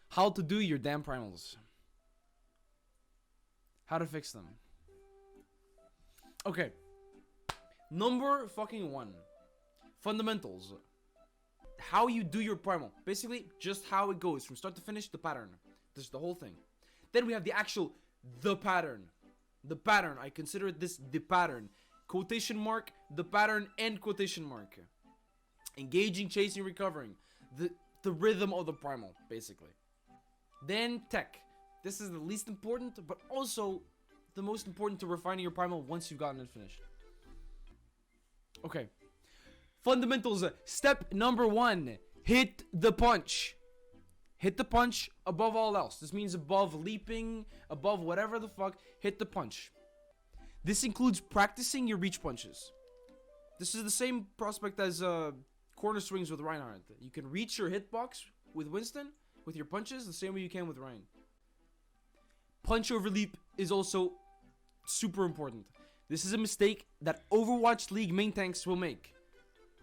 how to do your damn primals. How to fix them. Okay. Number fucking 1. Fundamentals. How you do your primal. Basically, just how it goes from start to finish, the pattern. This is the whole thing. Then we have the pattern. The pattern. I consider this the pattern. Quotation mark, the pattern, end quotation mark. Engaging, chasing, recovering. The rhythm of the primal, basically. Then tech. This is the least important, but also the most important to refining your primal once you've gotten it finished. Okay. Fundamentals. Step number 1. Hit the punch. Hit the punch above all else. This means above leaping, above whatever the fuck. Hit the punch. This includes practicing your reach punches. This is the same prospect as corner swings with Reinhardt. You can reach your hitbox with Winston with your punches the same way you can with Ryan. Punch over leap is also super important. This is a mistake that Overwatch League main tanks will make.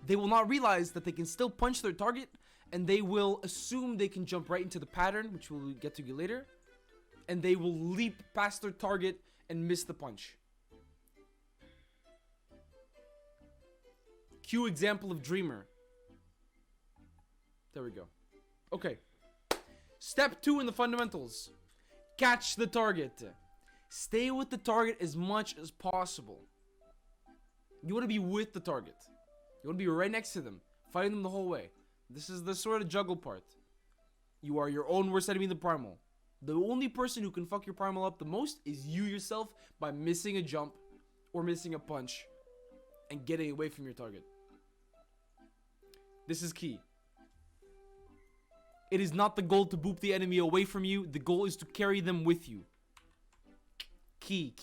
They will not realize that they can still punch their target, and they will assume they can jump right into the pattern, which we'll get to later, and they will leap past their target and miss the punch. Cue example of Dreamer. There we go. Okay. Step 2 in the fundamentals. Catch the target. Stay with the target as much as possible. You want to be with the target. You want to be right next to them. Fighting them the whole way. This is the sort of juggle part. You are your own worst enemy in the primal. The only person who can fuck your primal up the most is you yourself by missing a jump or missing a punch and getting away from your target. This is key. It is not the goal to boop the enemy away from you. The goal is to carry them with you. Key.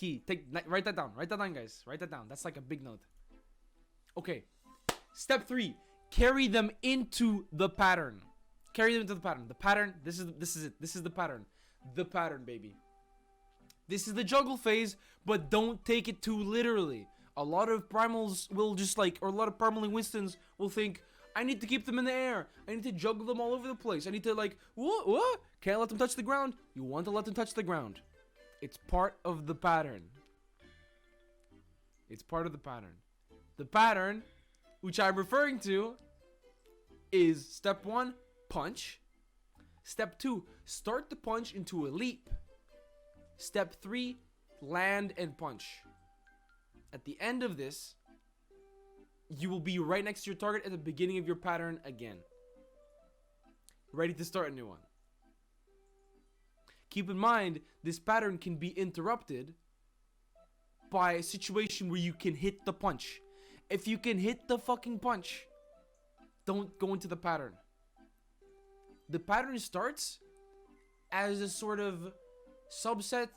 Write that down. Write that down, guys. Write that down. That's like a big note. Okay. Step 3. Carry them into the pattern. Carry them into the pattern. The pattern. This is it. This is the pattern. The pattern, baby. This is the juggle phase, but don't take it too literally. A lot of primals will just like, or a lot of primaling Winstons will think, I need to keep them in the air. I need to juggle them all over the place. I need to like, what? Can't let them touch the ground. You want to let them touch the ground. It's part of the pattern. It's part of the pattern. The pattern, which I'm referring to, is step 1, punch. Step 2, start the punch into a leap. Step 3, land and punch. At the end of this, you will be right next to your target at the beginning of your pattern again. Ready to start a new one. Keep in mind, this pattern can be interrupted by a situation where you can hit the punch. If you can hit the fucking punch, don't go into the pattern. The pattern starts as a sort of subset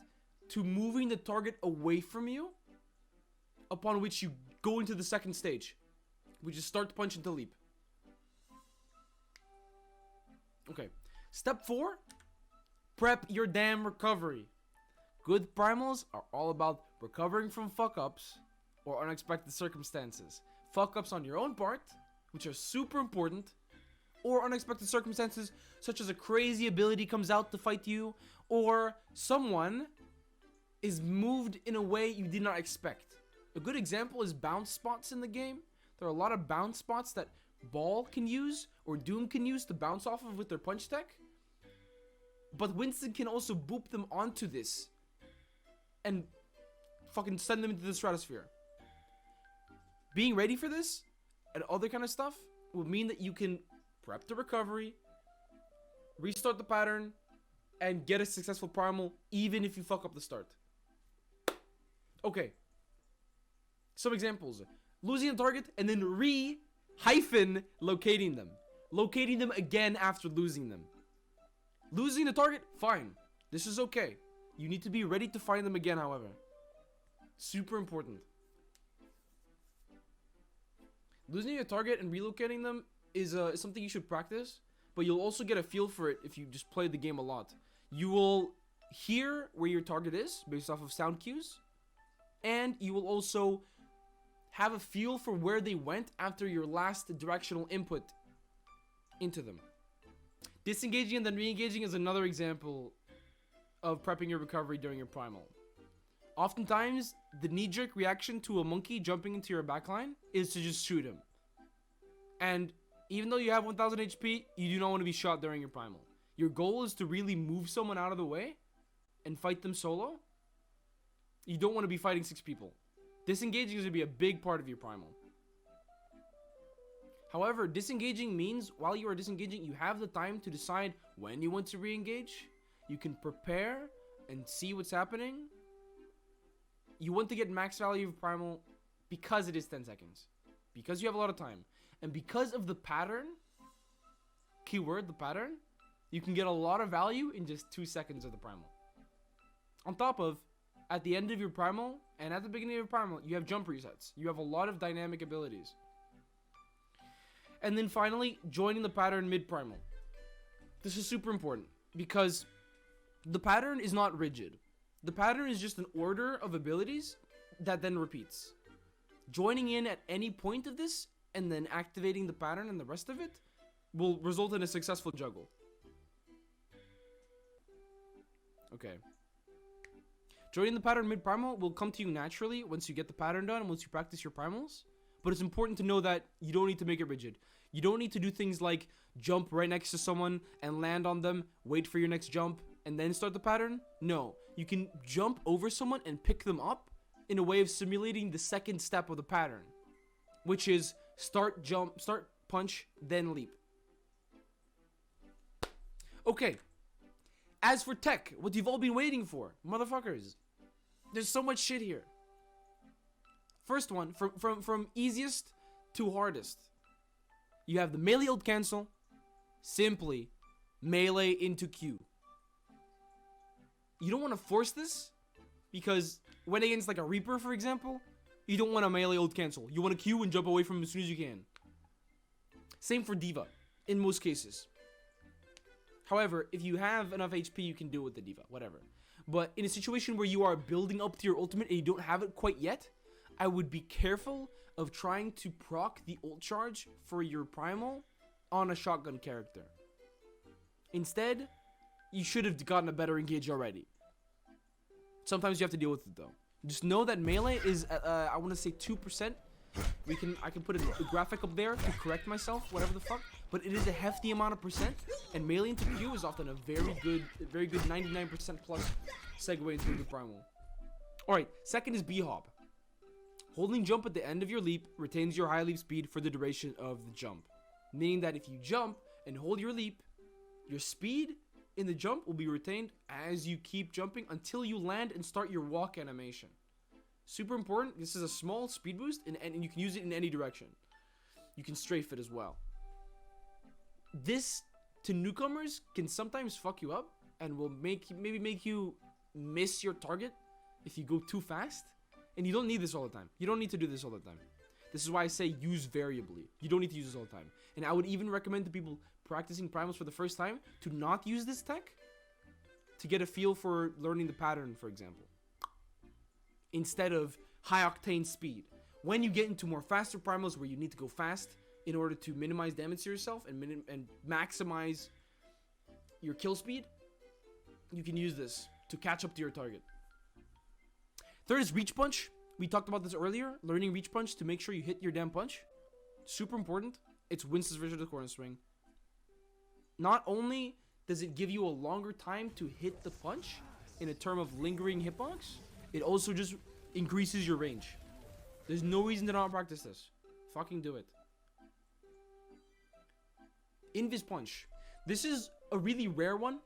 to moving the target away from you, upon which you go into the second stage, which is start, punch, into leap. Okay. Step 4, prep your damn recovery. Good primals are all about recovering from fuck-ups or unexpected circumstances. Fuck-ups on your own part, which are super important, or unexpected circumstances such as a crazy ability comes out to fight you, or someone is moved in a way you did not expect. A good example is bounce spots in the game. There are a lot of bounce spots that Ball can use or Doom can use to bounce off of with their punch tech. But Winston can also boop them onto this and fucking send them into the stratosphere. Being ready for this and other kind of stuff will mean that you can prep the recovery, restart the pattern, and get a successful primal even if you fuck up the start. Okay. Some examples. Losing a target and then locating them. Locating them again after losing them. Losing the target, fine. This is okay. You need to be ready to find them again, however. Super important. Losing a target and relocating them is something you should practice, but you'll also get a feel for it if you just play the game a lot. You will hear where your target is based off of sound cues, and you will also have a feel for where they went after your last directional input into them. Disengaging and then re-engaging is another example of prepping your recovery during your primal. Oftentimes, the knee-jerk reaction to a monkey jumping into your backline is to just shoot him. And even though you have 1000 HP, you do not want to be shot during your primal. Your goal is to really move someone out of the way and fight them solo. You don't want to be fighting 6 people. Disengaging is going to be a big part of your primal. However, disengaging means while you are disengaging, you have the time to decide when you want to re-engage. You can prepare and see what's happening. You want to get max value of primal because it is 10 seconds. Because you have a lot of time. And because of the pattern, keyword, the pattern, you can get a lot of value in just 2 seconds of the primal. On top of, at the end of your primal and at the beginning of your primal, you have jump resets. You have a lot of dynamic abilities. And then finally, joining the pattern mid-primal. This is super important because the pattern is not rigid. The pattern is just an order of abilities that then repeats. Joining in at any point of this and then activating the pattern and the rest of it will result in a successful juggle. Okay. Joining the pattern mid-primal will come to you naturally once you get the pattern done and once you practice your primals. But it's important to know that you don't need to make it rigid. You don't need to do things like jump right next to someone and land on them, wait for your next jump, and then start the pattern. No, you can jump over someone and pick them up in a way of simulating the second step of the pattern, which is start, jump, start, punch, then leap. Okay. As for tech, what you've all been waiting for, motherfuckers, there's so much shit here. First one, from easiest to hardest. You have the melee ult cancel, simply melee into Q. You don't want to force this, because when against like a Reaper, for example, you don't want a melee ult cancel. You want to Q and jump away from him as soon as you can. Same for D.Va, in most cases. However, if you have enough HP, you can do it with the D.Va, whatever. But in a situation where you are building up to your ultimate and you don't have it quite yet, I would be careful of trying to proc the ult charge for your primal on a shotgun character. Instead, you should have gotten a better engage already. Sometimes you have to deal with it though. Just know that melee is, I want to say 2%. I can put a graphic up there to correct myself, whatever the fuck. But it is a hefty amount of percent, and melee into Q is often a very good 99% plus segue into the primal. Alright, second is B-hop. Holding jump at the end of your leap retains your high leap speed for the duration of the jump. Meaning that if you jump and hold your leap, your speed in the jump will be retained as you keep jumping until you land and start your walk animation. Super important. This is a small speed boost, and you can use it in any direction. You can strafe it as well. This, to newcomers, can sometimes fuck you up and will maybe make you miss your target if you go too fast. And you don't need this all the time. You don't need to do this all the time. This is why I say use variably. You don't need to use this all the time. And I would even recommend to people practicing primals for the first time to not use this tech to get a feel for learning the pattern, for example. Instead of high octane speed. When you get into more faster primals where you need to go fast in order to minimize damage to yourself and maximize your kill speed, you can use this to catch up to your target. Third is reach punch. We talked about this earlier. Learning reach punch to make sure you hit your damn punch. Super important. It's Winston's version of the corner swing. Not only does it give you a longer time to hit the punch in a term of lingering hitbox, it also just increases your range. There's no reason to not practice this. Fucking do it. Invis punch. This is a really rare one,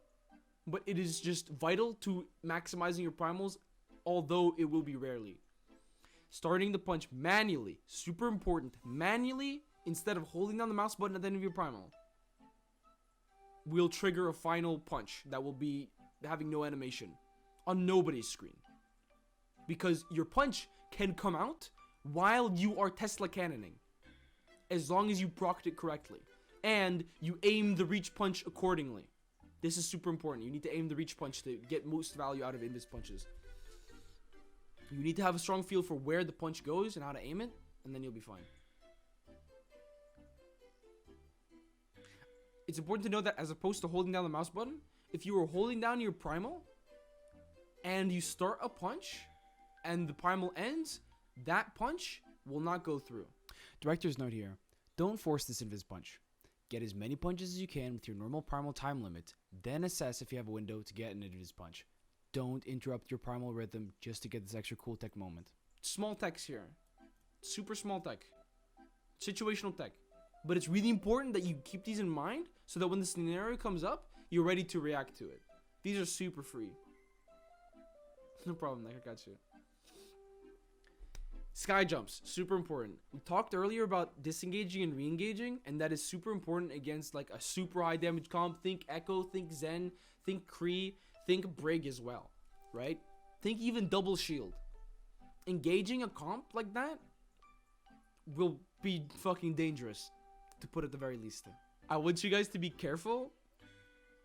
but it is just vital to maximizing your primals, although it will be rarely. Starting the punch manually. Super important. Manually, instead of holding down the mouse button at the end of your primal, will trigger a final punch that will be having no animation on nobody's screen. Because your punch can come out while you are Tesla cannoning, as long as you procced it correctly and you aim the reach punch accordingly. This is super important. You need to aim the reach punch to get most value out of invis punches. You need to have a strong feel for where the punch goes and how to aim it, and then you'll be fine. it's important to know that as opposed to holding down the mouse button, if you were holding down your primal and you start a punch and the primal ends, that punch will not go through. Director's note here. Don't force this invis punch. Get as many punches as you can with your normal primal time limit, then assess if you have a window to get an invis punch. Don't interrupt your primal rhythm just to get this extra cool tech moment. Small techs here. Super small tech. Situational tech. But it's really important that you keep these in mind so that when the scenario comes up, you're ready to react to it. These are super free. No problem, Nick, I got you. Sky jumps, super important. We talked earlier about disengaging and re-engaging, and that is super important against like a super high damage comp. Think Echo, think Zen, think Kree, think Brig as well, right? Think even double shield. Engaging a comp like that will be fucking dangerous, to put it the very least. I want you guys to be careful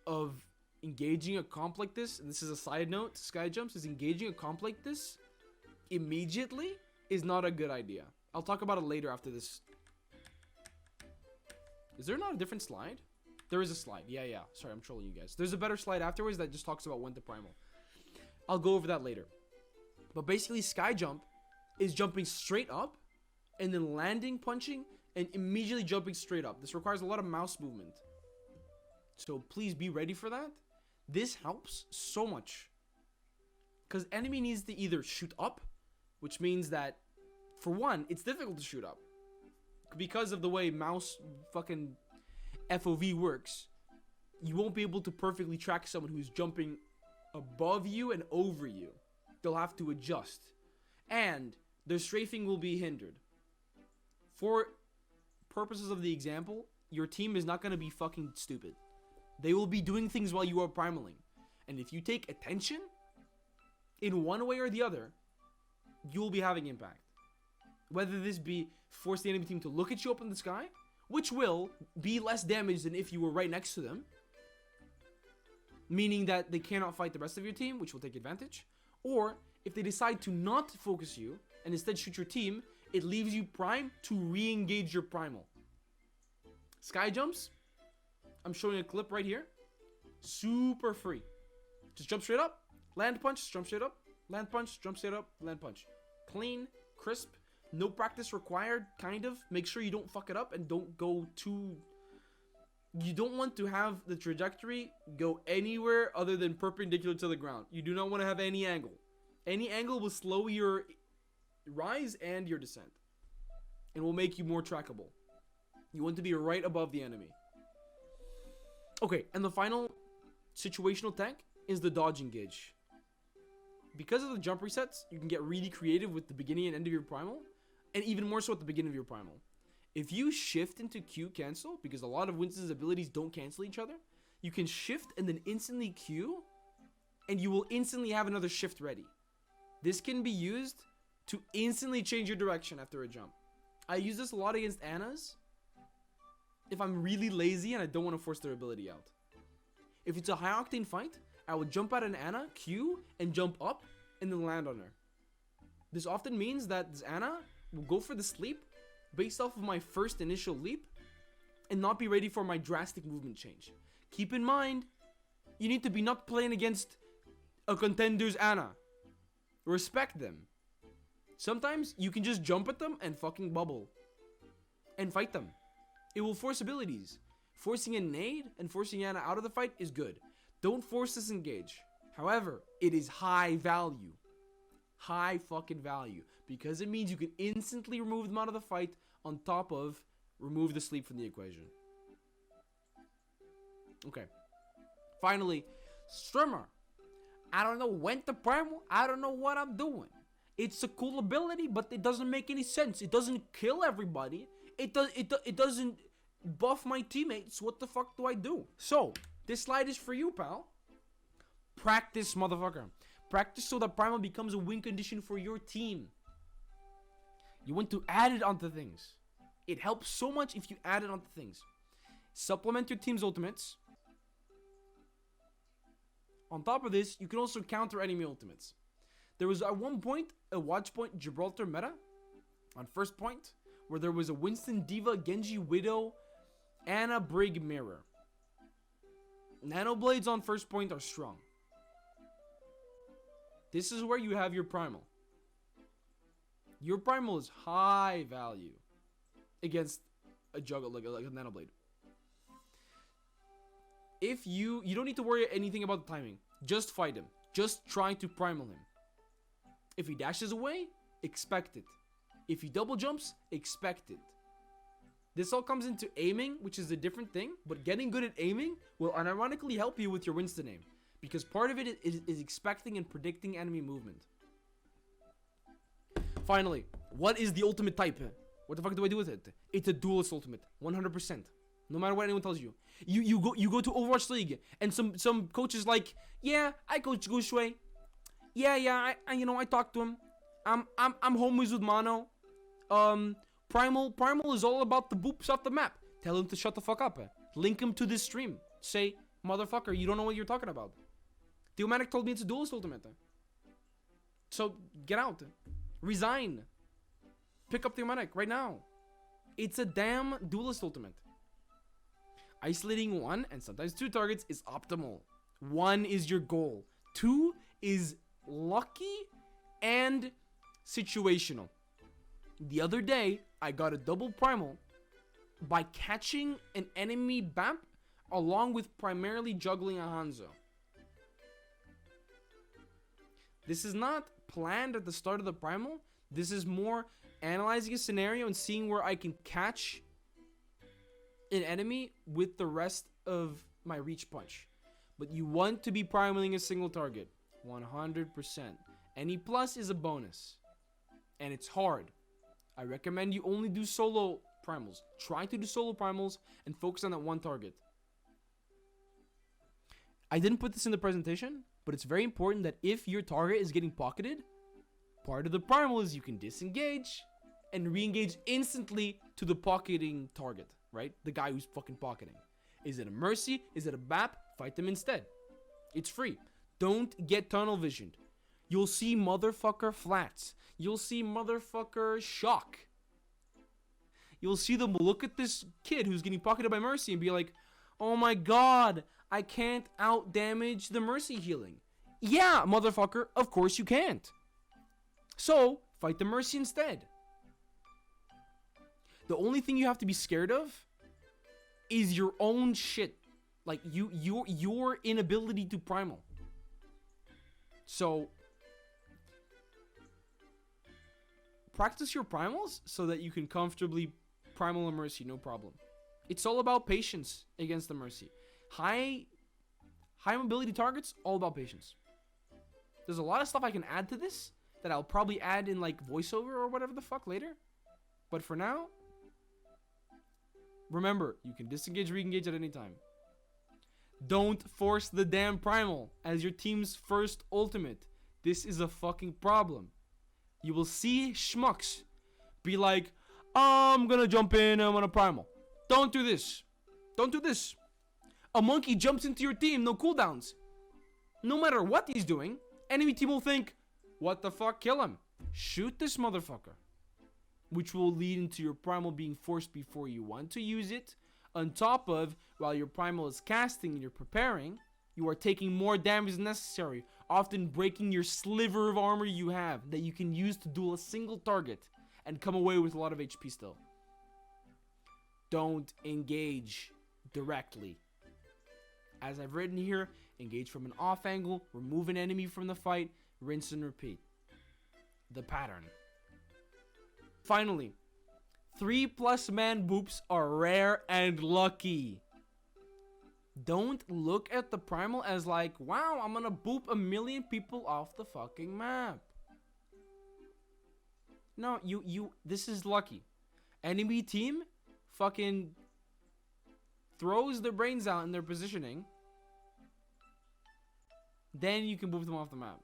of engaging a comp like this, and this is a side note to sky jumps, is engaging a comp like this immediately is not a good idea. I'll talk about it later after this. Is there not a different slide? There is a slide. Yeah. Sorry, I'm trolling you guys. There's a better slide afterwards that just talks about when to primal. I'll go over that later. But basically, sky jump is jumping straight up and then landing, punching, and immediately jumping straight up. This requires a lot of mouse movement. So please be ready for that. This helps so much. Because enemy needs to either shoot up, which means that, for one, it's difficult to shoot up. Because of the way mouse fucking FOV works, you won't be able to perfectly track someone who's jumping above you and over you. They'll have to adjust. And their strafing will be hindered. For purposes of the example, your team is not going to be fucking stupid. They will be doing things while you are primaling. And if you take attention, in one way or the other, you'll be having impact. Whether this be force the enemy team to look at you up in the sky, which will be less damage than if you were right next to them, meaning that they cannot fight the rest of your team, which will take advantage, or if they decide to not focus you and instead shoot your team, it leaves you prime to re-engage your primal. Sky jumps, I'm showing a clip right here, super free. Just jump straight up, land punch, jump straight up, land punch, jump straight up, land punch. Clean, crisp, no practice required, kind of. Make sure you don't fuck it up and don't go too... You don't want to have the trajectory go anywhere other than perpendicular to the ground. You do not want to have any angle. Any angle will slow your rise and your descent. And will make you more trackable. You want to be right above the enemy. Okay, and the final situational tech is the dodge engage. Because of the jump resets, you can get really creative with the beginning and end of your primal, and even more so at the beginning of your primal. If you shift into Q cancel, because a lot of Winston's abilities don't cancel each other, you can shift and then instantly Q, and you will instantly have another shift ready. This can be used to instantly change your direction after a jump. I use this a lot against Annas if I'm really lazy and I don't want to force their ability out. If it's a high octane fight, I will jump at an Anna, Q, and jump up, and then land on her. This often means that this Anna will go for the sleep based off of my first initial leap and not be ready for my drastic movement change. Keep in mind, you need to be not playing against a contender's Anna. Respect them. Sometimes you can just jump at them and fucking bubble and fight them. It will force abilities. Forcing a nade and forcing Anna out of the fight is good. Don't force disengage. However, it is high value. High fucking value. Because it means you can instantly remove them out of the fight on top of remove the sleep from the equation. Okay. Finally, Strimmer. I don't know when to primal. I don't know what I'm doing. It's a cool ability, but it doesn't make any sense. It doesn't kill everybody. It doesn't buff my teammates. What the fuck do I do? So, this slide is for you, pal. Practice, motherfucker. Practice so that Primal becomes a win condition for your team. You want to add it onto things. It helps so much if you add it onto things. Supplement your team's ultimates. On top of this, you can also counter enemy ultimates. There was at one point a watch point Gibraltar meta on first point where there was a Winston, Diva, Genji, Widow, Anna, Brig, Mirror. Nano blades on first point are strong. This is where you have your primal. Your primal is high value against a juggle like a nano blade. If you don't need to worry anything about the timing. Just fight him. Just try to primal him. If he dashes away, expect it. If he double jumps, expect it. This all comes into aiming, which is a different thing, but getting good at aiming will unironically help you with your Winston aim, because part of it is expecting and predicting enemy movement. Finally, what is the ultimate type? What the fuck do I do with it? It's a duelist ultimate, 100%. No matter what anyone tells you. You go to Overwatch League, and some coaches like, yeah, I coach Gushue. Yeah, I talked to him. I'm homies with Mono. Primal is all about the boops off the map. Tell him to shut the fuck up. Link him to this stream. Say, motherfucker, you don't know what you're talking about. Theomatic told me it's a duelist ultimate. So get out. Resign. Pick up Theomatic right now. It's a damn duelist ultimate. Isolating 1 and sometimes 2 targets is optimal. 1 is your goal. 2 is lucky and situational. The other day, I got a double primal by catching an enemy BAMP along with primarily juggling a Hanzo. This is not planned at the start of the primal. This is more analyzing a scenario and seeing where I can catch an enemy with the rest of my reach punch. But you want to be primaling a single target. 100%. Any plus is a bonus. And it's hard. I recommend you only do solo primals. Try to do solo primals and focus on that one target. I didn't put this in the presentation, but it's very important that if your target is getting pocketed, part of the primal is you can disengage and re-engage instantly to the pocketing target, right? The guy who's fucking pocketing. Is it a Mercy? Is it a BAP? Fight them instead. It's free. Don't get tunnel visioned. You'll see motherfucker flats. You'll see motherfucker shock. You'll see them look at this kid who's getting pocketed by Mercy and be like, oh my god, I can't out damage the Mercy healing. Yeah, motherfucker, of course you can't. So, fight the Mercy instead. The only thing you have to be scared of is your own shit. Like, your inability to primal. So, practice your primals so that you can comfortably primal a Mercy, no problem. It's all about patience against the Mercy. High mobility targets, all about patience. There's a lot of stuff I can add to this that I'll probably add in like voiceover or whatever the fuck later. But for now, remember, you can disengage, re-engage at any time. Don't force the damn primal as your team's first ultimate. This is a fucking problem. You will see schmucks be like, I'm gonna jump in, I'm gonna primal. Don't do this. Don't do this. A monkey jumps into your team, no cooldowns. No matter what he's doing, enemy team will think, what the fuck, kill him. Shoot this motherfucker. Which will lead into your primal being forced before you want to use it. On top of, while your primal is casting and you're preparing, you are taking more damage than necessary, often breaking your sliver of armor you have that you can use to duel a single target and come away with a lot of HP still. Don't engage directly. As I've written here, engage from an off angle, remove an enemy from the fight, rinse and repeat. The pattern. Finally, 3+ man boops are rare and lucky. Don't look at the primal as like, wow, I'm gonna boop 1 million people off the fucking map. No, this is lucky. Enemy team fucking throws their brains out in their positioning. Then you can boop them off the map.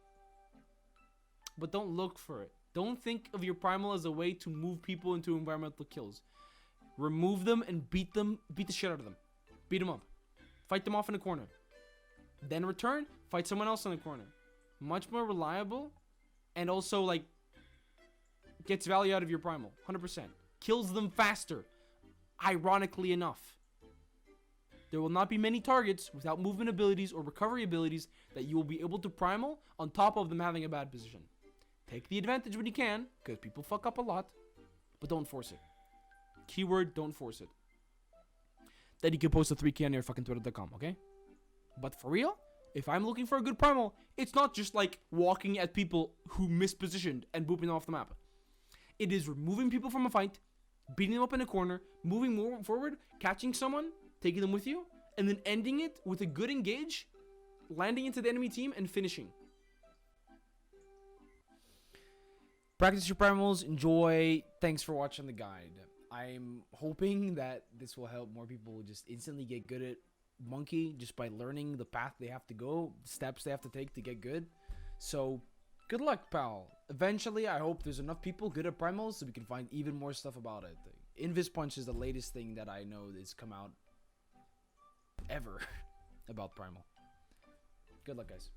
But don't look for it. Don't think of your primal as a way to move people into environmental kills. Remove them and beat the shit out of them. Beat them up. Fight them off in a corner. Then return, fight someone else in the corner. Much more reliable and also like gets value out of your primal. 100%. Kills them faster. Ironically enough. There will not be many targets without movement abilities or recovery abilities that you will be able to primal on top of them having a bad position. Take the advantage when you can, because people fuck up a lot, but don't force it. Keyword, don't force it. Then you can post a 3K on your fucking twitter.com, okay? But for real, if I'm looking for a good primal, it's not just like walking at people who mispositioned and booping them off the map. It is removing people from a fight, beating them up in a corner, moving more forward, catching someone, taking them with you, and then ending it with a good engage, landing into the enemy team, and finishing. Practice your primals, enjoy. Thanks for watching the guide. I'm hoping that this will help more people just instantly get good at Monkey just by learning the path they have to go, the steps they have to take to get good. So, good luck, pal. Eventually, I hope there's enough people good at primals so we can find even more stuff about it. Invis Punch is the latest thing that I know that's come out ever about Primal. Good luck, guys.